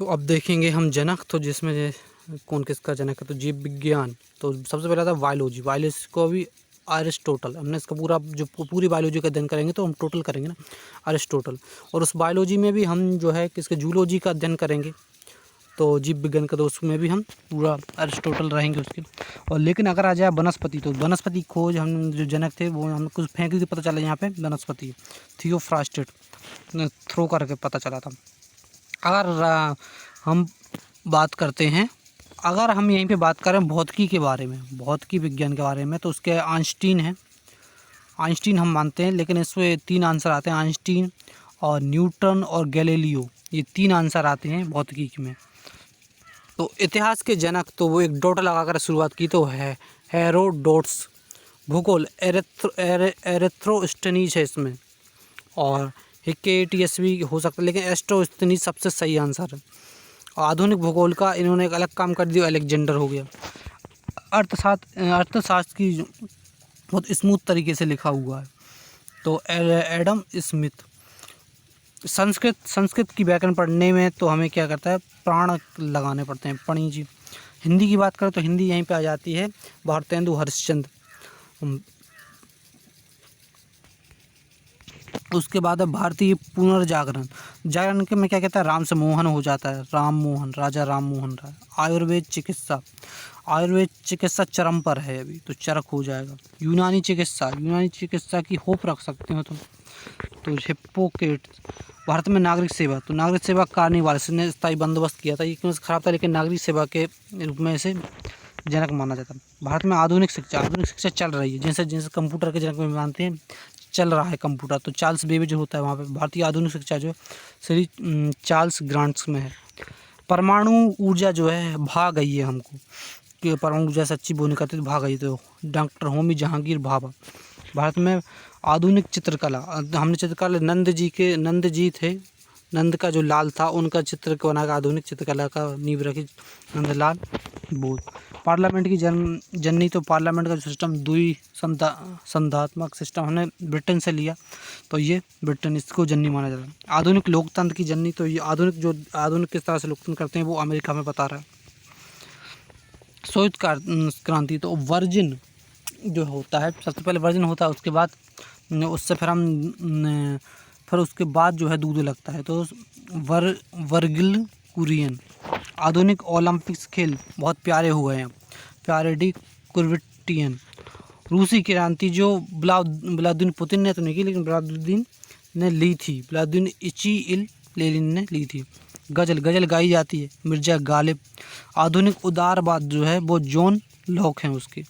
तो अब देखेंगे हम जनक, तो जिसमें कौन किसका जनक है, तो जीव विज्ञान। तो सबसे पहला था बायोलॉजी। बायोलॉजी को भी अरिस्टोटल, हमने इसका पूरा जो पूरी बायोलॉजी का अध्ययन करेंगे तो हम टोटल करेंगे ना अरिस्टोटल। और उस बायोलॉजी में भी हम जो है किसके जूलॉजी का अध्ययन करेंगे, तो जीव विज्ञान का, तो उसमें भी हम पूरा अरिस्टोटल रहेंगे उसके। और लेकिन अगर आ जाए वनस्पति, तो वनस्पति खोज हम जो जनक थे वो हम कुछ फेंक दी, पता चला यहाँ पे वनस्पति थियोफ्रास्टेट थ्रो करके पता चला था। अगर हम बात करते हैं, अगर हम यहीं पे बात करें भौतिकी के बारे में, भौतिकी विज्ञान के बारे में, तो उसके आइंस्टीन है। आइंस्टीन हम मानते हैं, लेकिन इसमें 3 आंसर आते हैं, आइंस्टीन और न्यूटन और गैलीलियो, ये 3 आंसर आते हैं भौतिकी में। तो इतिहास के जनक, तो वो एक डॉट लगाकर शुरुआत की, तो है हेरोडोटस। भूगोल एरेथ्रोस्टेनीज है इसमें, और हिकेटियस भी हो सकता है, लेकिन एस्ट्रोस्टेनीज सबसे सही आंसर है। आधुनिक भूगोल का इन्होंने एक अलग काम कर दिया, अलेक्जेंडर हो गया। अर्थशास्त्र की बहुत स्मूथ तरीके से लिखा हुआ है, तो एडम स्मिथ। संस्कृत की व्याकरण पढ़ने में तो हमें क्या करता है, प्राण लगाने पड़ते हैं, पणी जी। हिंदी की बात करें तो हिंदी यहीं पे आ जाती है, भारतेंदु हरिश्चंद्र। उसके बाद है भारतीय पुनर्जागरण। जागरण के में क्या कहता है, राम से मोहन हो जाता है, राम मोहन, राजा राम मोहन राय। आयुर्वेद चिकित्सा चरम पर है अभी, तो चरक हो जाएगा। यूनानी चिकित्सा की होप रख सकते हो तुम, तो हिप्पोक्रेट्स। भारत में नागरिक सेवा, तो नागरिक सेवा कार्निवालिस ने स्थायी बंदोबस्त किया था, ये क्यों खराब था, लेकिन नागरिक सेवा के रूप में इसे जनक माना जाता है। भारत में आधुनिक शिक्षा चल रही है, जैसे कंप्यूटर के जनक में मानते हैं, चल रहा है कंप्यूटर। तो चार्ल्स बेबेज जो होता है वहाँ पे, भारतीय आधुनिक शिक्षा जो है श्री चार्ल्स ग्रांट्स में है। परमाणु ऊर्जा जो है भा गई है हमको, कि परमाणु ऊर्जा सच्ची बोनी करते तो भाग गई, तो डॉक्टर होमी जहांगीर भाभा। भारत में आधुनिक चित्रकला, हमने चित्रकला नंद जी थे, नंद का जो लाल था उनका चित्र को बनाकर आधुनिक चित्रकला का नींव रखी नंदलाल बोस। पार्लियामेंट की जननी, तो पार्लियामेंट का जो सिस्टम द्वि संधात्मक सिस्टम हमने ब्रिटेन से लिया, तो ये ब्रिटेन इसको जननी माना जाता है। आधुनिक लोकतंत्र की जननी, तो ये आधुनिक किस तरह से लोकतंत्र करते हैं वो अमेरिका में बता रहा है। श्वेत क्रांति, तो वर्जिन जो होता है, सबसे पहले वर्जिन होता है, उसके बाद उससे फिर उसके बाद जो है दूध लगता है, तो वर्गिल कुरियन। आधुनिक ओलंपिक्स खेल बहुत प्यारे हो गए हैं, प्यारेडी कुर्विटियन। रूसी क्रांति, जो व्लादिमीर पुतिन ने तो नहीं की, लेकिन व्लादिमीर ने ली थी, व्लादिमीर इची लेनिन ने ली थी। गज़ल गाई जाती है, मिर्जा गालिब। आधुनिक उदारवाद जो है वो जॉन लॉक हैं उसके।